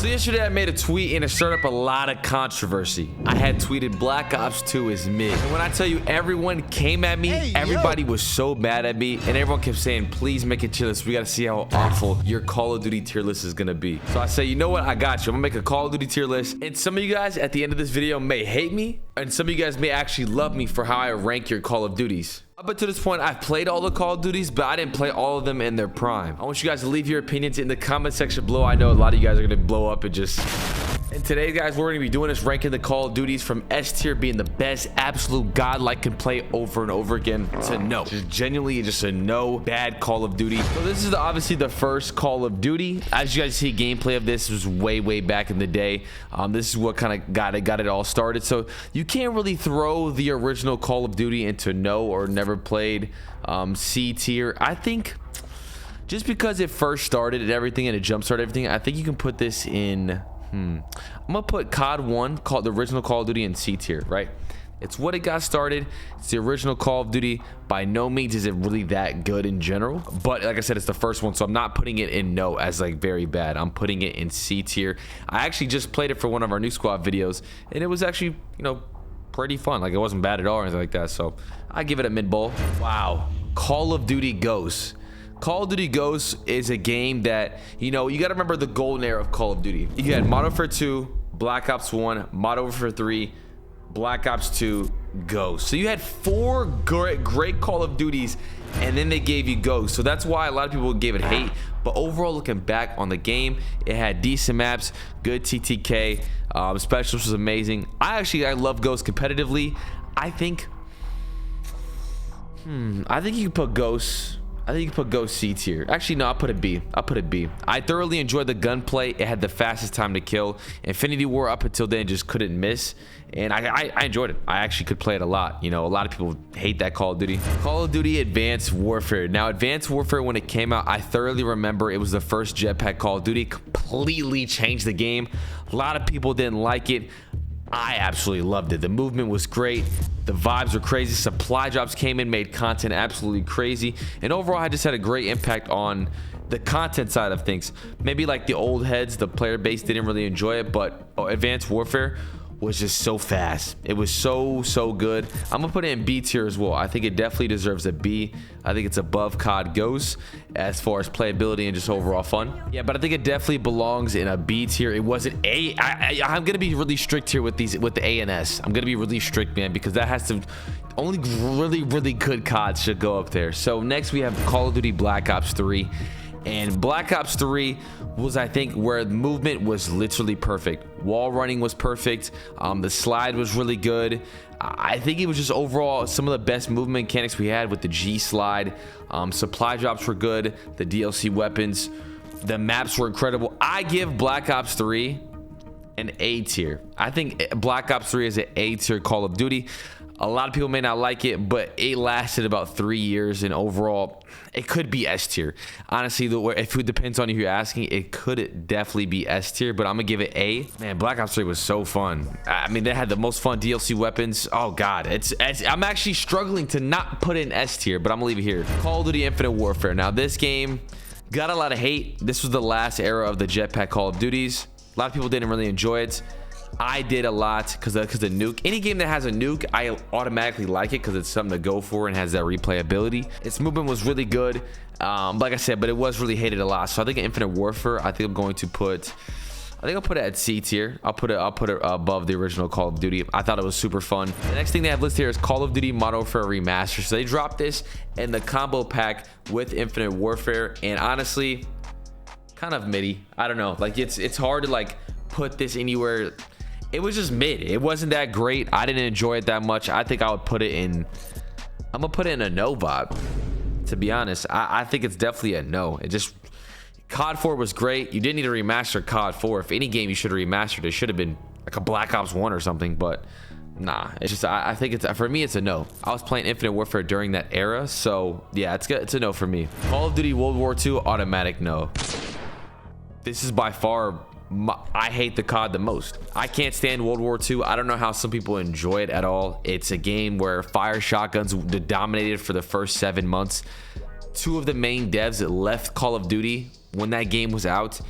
So yesterday I made a tweet and it stirred up a lot of controversy. I had tweeted Black Ops 2 is mid. And when I tell you everyone came at me, everybody was so mad at me, and everyone kept saying, please make a tier list. We gotta see how awful your Call of Duty tier list is gonna be. So I say, you know what? I got you. I'm gonna make a Call of Duty tier list. And some of you guys at the end of this video may hate me, and some of you guys may actually love me for how I rank your Call of Duties. Up until this point, I've played all the Call of Duties, but I didn't play all of them in their prime. I want you guys to leave your opinions in the comment section below. I know a lot of you guys are gonna blow up and just... And today, guys, we're gonna be doing this ranking the Call of Duties from S tier being the best, absolute godlike can play over and over again, to no. Just genuinely just a no bad Call of Duty. So this is obviously the first Call of Duty. As you guys see, gameplay of this was way back in the day. This is what kind of got it all started. So you can't really throw the original Call of Duty into no or never played. C tier. I think just because it first started and everything and it jump-started everything, I think you can put this in... I'm gonna put COD 1, called the original Call of Duty, in C tier, right? It's what it got started. It's the original Call of Duty. By no means is it really that good in general, but like I said, it's the first one, so I'm not putting it in no as like very bad. I'm putting it in C tier. I actually just played it for one of our new squad videos, and it was actually, you know, pretty fun. Like, it wasn't bad at all or anything like that, so I give it a mid bowl. Wow. Call of Duty Ghosts. Call of Duty Ghosts is a game that, you know, you got to remember the golden era of Call of Duty. You had Modern Warfare 2, Black Ops 1, Modern Warfare 3, Black Ops 2, Ghosts. So you had 4 great Call of Duties, and then they gave you Ghosts. So that's why a lot of people gave it hate. But overall, looking back on the game, it had decent maps, good TTK, specials was amazing. I love Ghosts competitively. I think you can put Ghosts... I think you can put Ghost C tier. Actually, no, I'll put it B. I'll put it B. I thoroughly enjoyed the gunplay. It had the fastest time to kill. Infinity War up until then just couldn't miss. And I enjoyed it. I actually could play it a lot. You know, a lot of people hate that Call of Duty. Call of Duty Advanced Warfare. Now, Advanced Warfare, when it came out, I thoroughly remember it was the first jetpack Call of Duty. Completely changed the game. A lot of people didn't like it. I absolutely loved it. The movement was great. The vibes were crazy. Supply drops came in, made content absolutely crazy. And overall, I just had a great impact on the content side of things. Maybe like the old heads, the player base didn't really enjoy it, but Advanced Warfare was just so fast. It was so good. I'm gonna put it in B tier as well. I think it definitely deserves a B. I think it's above COD Ghosts as far as playability and just overall fun. Yeah, but I think it definitely belongs in a B tier. It wasn't A. I'm gonna be really strict here with the A and S. I'm gonna be really strict, man, because that has to... Only really good CODs should go up there. So next we have Call of Duty Black Ops 3. And Black Ops 3 was, I think, where the movement was literally perfect. Wall running was perfect. The slide was really good. I think it was just overall some of the best movement mechanics we had with the G slide. Supply drops were good. The DLC weapons. The maps were incredible. I give Black Ops 3 an A tier. I think Black Ops 3 is an A tier Call of Duty. A lot of people may not like it, but it lasted about 3 years, and overall, it could be S tier. Honestly, if it depends on who you're asking, it could definitely be S tier, but I'm gonna give it A. Man, Black Ops 3 was so fun. I mean, they had the most fun DLC weapons. Oh God, I'm actually struggling to not put it in S tier, but I'm gonna leave it here. Call of Duty Infinite Warfare. Now, this game got a lot of hate. This was the last era of the jetpack Call of Duties. A lot of people didn't really enjoy it. I did a lot because the nuke. Any game that has a nuke, I automatically like it because it's something to go for and has that replayability. Its movement was really good, like I said, but it was really hated a lot. So I think Infinite Warfare, I think I'm going to put... I'll put it at C tier. I'll put it above the original Call of Duty. I thought it was super fun. The next thing they have listed here is Call of Duty Modern Warfare Remastered. So they dropped this in the combo pack with Infinite Warfare, and honestly, kind of midi. I don't know. Like, it's hard to like put this anywhere. It was just mid. It wasn't that great. I didn't enjoy it that much. I think I would put it in... I'm gonna put it in a no vibe, to be honest. I think it's definitely a no. It just... COD 4 was great. You didn't need to remaster COD 4. If any game you should have remastered, it should have been like a Black Ops 1 or something, but nah. It's just... I think it's... For me, it's a no. I was playing Infinite Warfare during that era, so yeah, it's good. It's a no for me. Call of Duty World War II, automatic no. This is by far... I hate the COD the most. I can't stand World War II. I don't know how some people enjoy it at all. It's a game where fire shotguns dominated for the first 7 months. Two of the main devs that left Call of Duty when that game was out,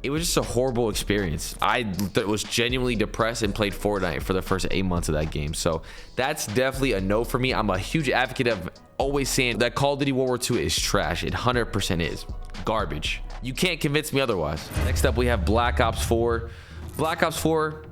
it was just a horrible experience. I was genuinely depressed and played Fortnite for the first 8 months of that game. So that's definitely a no for me. I'm a huge advocate of always saying that Call of Duty World War II is trash. It 100% is garbage. You can't convince me otherwise. Next up, we have Black Ops 4. Black Ops 4,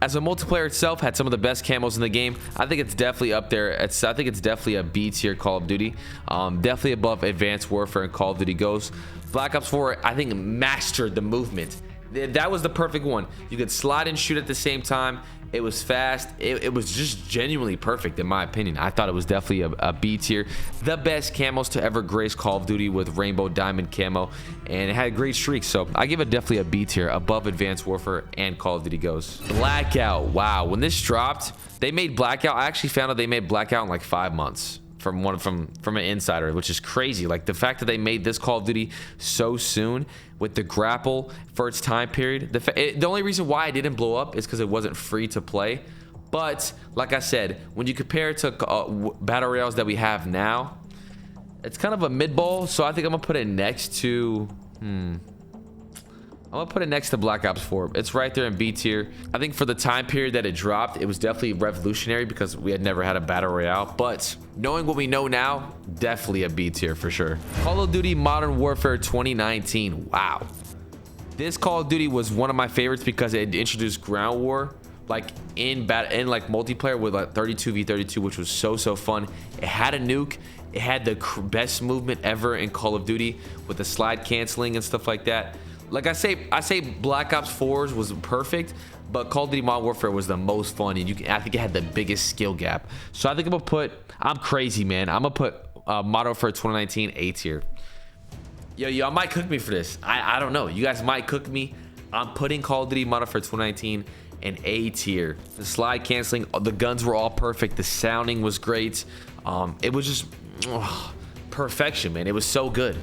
as a multiplayer itself, had some of the best camos in the game. I think it's definitely up there. I think it's definitely a B tier Call of Duty. Definitely above Advanced Warfare and Call of Duty Ghosts. Black Ops 4, I think, mastered the movement. That was the perfect one. You could slide and shoot at the same time. It was fast. It was just genuinely perfect, in my opinion. I thought it was definitely a B tier. The best camos to ever grace Call of Duty with Rainbow Diamond camo, and it had great streaks. So I give it definitely a B tier, above Advanced Warfare and Call of Duty Ghosts. Blackout. Wow, when this dropped, they made Blackout. I actually found out they made Blackout in like 5 months. From an insider, which is crazy. Like the fact that they made this Call of Duty so soon with the grapple for its time period. The only reason why it didn't blow up is because it wasn't free to play. But like I said, when you compare it to battle royales that we have now, it's kind of a mid-ball. So I think I'm gonna put it next to I'm gonna put it next to Black Ops 4. It's right there in B tier. I think for the time period that it dropped, it was definitely revolutionary because we had never had a battle royale. But knowing what we know now, definitely a B tier for sure. Call of Duty Modern Warfare 2019. Wow. This Call of Duty was one of my favorites because it introduced ground war, like in like multiplayer with like 32v32, which was so fun. It had a nuke. It had the best movement ever in Call of Duty with the slide canceling and stuff like that. Like I say Black Ops 4's was perfect, but Call of Duty Modern Warfare was the most fun, and I think it had the biggest skill gap. So I think I'm crazy, man. I'm gonna put Modern Warfare 2019 A tier. Yo, y'all might cook me for this. I don't know. You guys might cook me. I'm putting Call of Duty Modern Warfare 2019 in A tier. The slide canceling, the guns were all perfect. The sounding was great. It was just perfection, man. It was so good.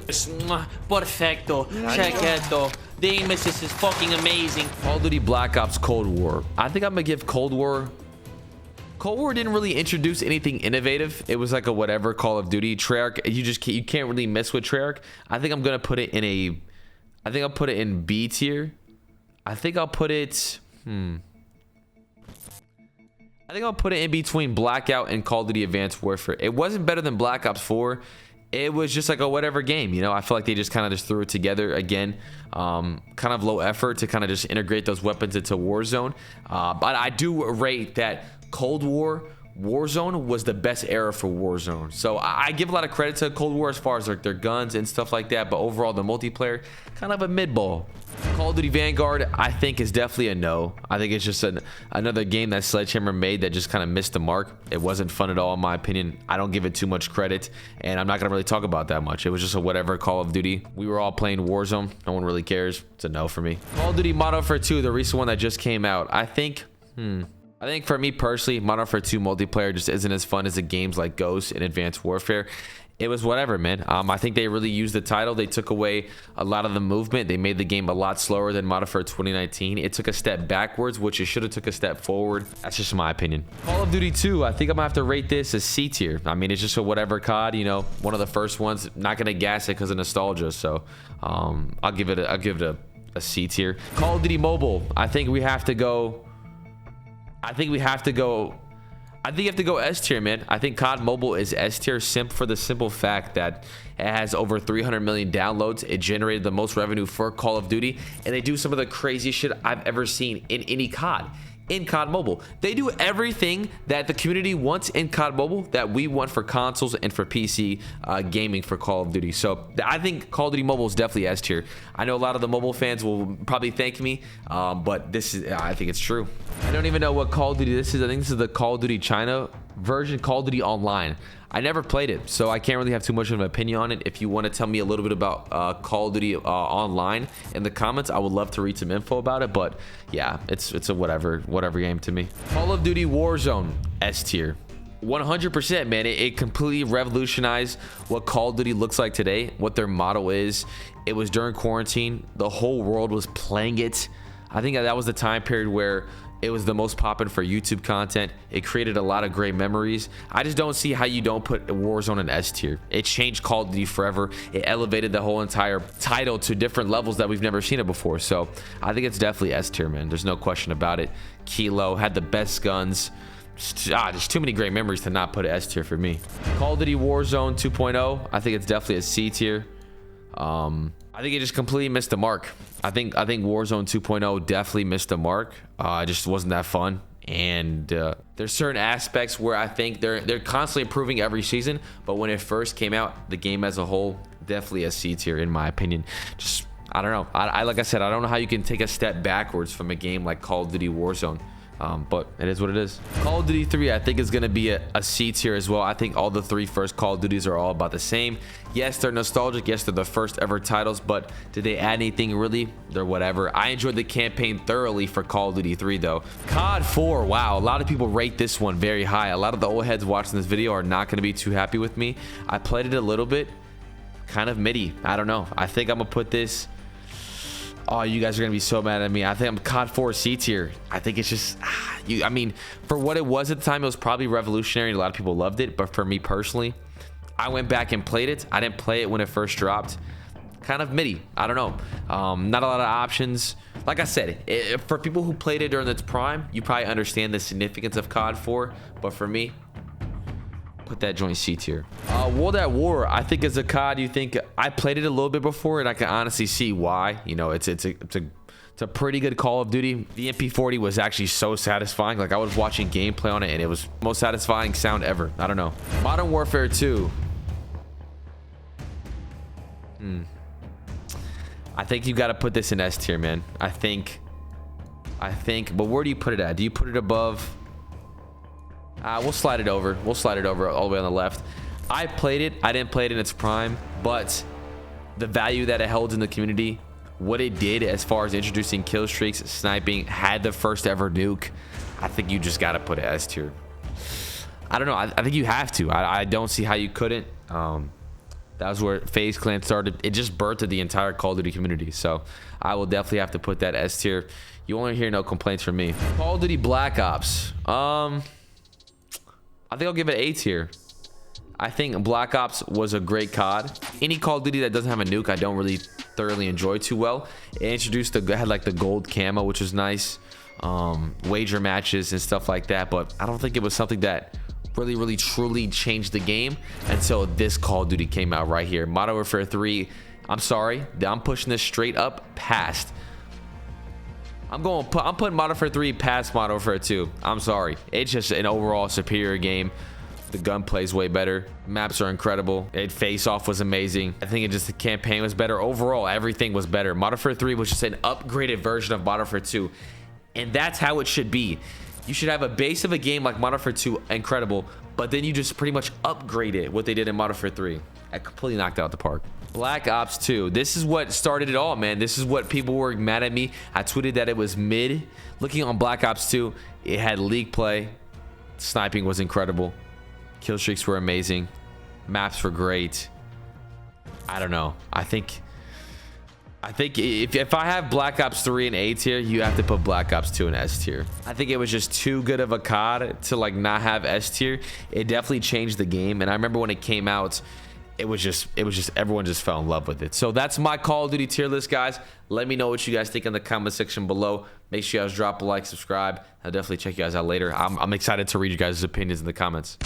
Perfecto. Checketto. The aim assist is fucking amazing. Call of Duty Black Ops Cold War. I think I'm gonna give Cold War didn't really introduce anything innovative. It was like a whatever Call of Duty. Treyarch, you can't really mess with Treyarch. I think I'm gonna put it in I'll put it in B tier. I think I'll put it in between Blackout and Call of Duty Advanced Warfare. It wasn't better than Black Ops 4. It was just like a whatever game, you know. I feel like they just kind of just threw it together again. Kind of low effort to kind of just integrate those weapons into Warzone. But I do rate that Cold War Warzone was the best era for Warzone. So I give a lot of credit to Cold War as far as like their guns and stuff like that. But overall, the multiplayer, kind of a mid-ball. Call of Duty Vanguard, I think, is definitely a no. I think it's just another game that Sledgehammer made that just kind of missed the mark. It wasn't fun at all, in my opinion. I don't give it too much credit, and I'm not going to really talk about that much. It was just a whatever Call of Duty. We were all playing Warzone. No one really cares. It's a no for me. Call of Duty Modern Warfare 2, the recent one that just came out. I think for me personally, Modern Warfare 2 multiplayer just isn't as fun as the games like Ghost and Advanced Warfare. It was whatever, man. I think they really used the title. They took away a lot of the movement. They made the game a lot slower than Modern Warfare 2019. It took a step backwards, which it should have took a step forward. That's just my opinion. Call of Duty 2, I think I'm gonna have to rate this as C tier. I mean, it's just a whatever COD, you know, one of the first ones. Not gonna gas it because of nostalgia. So I'll give it a C tier. Call of Duty Mobile, I think you have to go S tier, man. I think COD Mobile is S tier for the simple fact that it has over 300 million downloads. It generated the most revenue for Call of Duty, and they do some of the craziest shit I've ever seen in any COD. In COD Mobile, they do everything that the community wants in COD Mobile that we want for consoles and for PC gaming for Call of Duty. So I think Call of Duty Mobile is definitely S tier. I know a lot of the mobile fans will probably thank me, but I think it's true. I don't even know what Call of Duty this is. I think this is the Call of Duty China version, Call of Duty Online. I never played it, so I can't really have too much of an opinion on it. If you want to tell me a little bit about Call of Duty Online in the comments, I would love to read some info about it. But yeah, it's a whatever game to me. Call of Duty Warzone, S tier. 100%, man. It completely revolutionized what Call of Duty looks like today, what their motto is. It was during quarantine. The whole world was playing it. I think that was the time period where It was the most poppin' for YouTube content. It created a lot of great memories. I just don't see how you don't put Warzone in S tier. It changed Call of Duty forever. It elevated the whole entire title to different levels that we've never seen it before. So I think it's definitely S tier, man. There's no question about it. Kilo had the best guns. Just too many great memories to not put an S tier for me. Call of Duty Warzone 2.0, I think it's definitely a C tier. I think it just completely missed the mark. I think Warzone 2.0 definitely missed the mark. It just wasn't that fun. And there's certain aspects where I think they're constantly improving every season, but when it first came out, the game as a whole, definitely a C tier in my opinion. Just, I don't know. Like I said, I don't know how you can take a step backwards from a game like Call of Duty Warzone. But it is what it is. Call of Duty 3 I think is going to be a C tier as well. I think all the 3 first Call of Duties are all about the same. Yes, they're nostalgic. Yes, they're the first ever titles, but did they add anything really? They're whatever. I enjoyed the campaign thoroughly for Call of Duty 3 though. COD 4, wow, a lot of people rate this one very high. A lot of the old heads watching this video are not going to be too happy with me. I played it a little bit, kind of midi. I don't know. I think I'm gonna put this, oh, you guys are gonna be so mad at me. I think I'm COD 4 C tier. I think it's just, I mean, for what it was at the time, it was probably revolutionary. A lot of people loved it, but for me personally, I went back and played it. I didn't play it when it first dropped. Kind of midi. I don't know. Not a lot of options. Like I said, for people who played it during its prime, you probably understand the significance of COD 4. But for me, put that joint C tier. World at War, I think is a COD. You think I played it a little bit before, and I can honestly see why. You know, it's a pretty good Call of Duty. The MP40 was actually so satisfying. Like I was watching gameplay on it, and it was the most satisfying sound ever. I don't know. Modern Warfare 2. I think you got to put this in S tier, man. I think. But where do you put it at? Do you put it above? We'll slide it over. We'll slide it over all the way on the left. I played it. I didn't play it in its prime, but the value that it held in the community, what it did as far as introducing kill streaks, sniping, had the first ever nuke. I think you just got to put it S tier. I don't know. I think you have to. I don't see how you couldn't. That was where FaZe Clan started. It just birthed the entire Call of Duty community. So I will definitely have to put that S tier. You won't hear no complaints from me. Call of Duty Black Ops. I think I'll give it A tier. I think Black Ops was a great COD. Any Call of Duty that doesn't have a nuke, I don't really thoroughly enjoy too well. It introduced had like the gold camo, which was nice. Wager matches and stuff like that. But I don't think it was something that really truly changed the game until this Call of Duty came out right here. Modern Warfare 3. I'm sorry, I'm pushing this straight up past. I'm putting Modern Warfare 3 past Modern Warfare 2. I'm sorry. It's just an overall superior game. The gunplay is way better. Maps are incredible. Face Off was amazing. I think the campaign was better. Overall, everything was better. Modern Warfare 3 was just an upgraded version of Modern Warfare 2. And that's how it should be. You should have a base of a game like Modern Warfare 2, incredible, but then you just pretty much upgrade it, what they did in Modern Warfare 3. I completely knocked it out the park. Black Ops 2. This is what started it all, man. This is what people were mad at me. I tweeted that it was mid. Looking on Black Ops 2, it had league play. Sniping was incredible. Kill streaks were amazing. Maps were great. I don't know. I think if I have Black Ops 3 in A tier, you have to put Black Ops 2 in S tier. I think it was just too good of a COD to like not have S tier. It definitely changed the game, and I remember when it came out, it was just everyone just fell in love with it. So that's my Call of Duty tier list, guys. Let me know what you guys think in the comment section below. Make sure you guys drop a like, subscribe. I'll definitely check you guys out later. I'm excited to read you guys' opinions in the comments.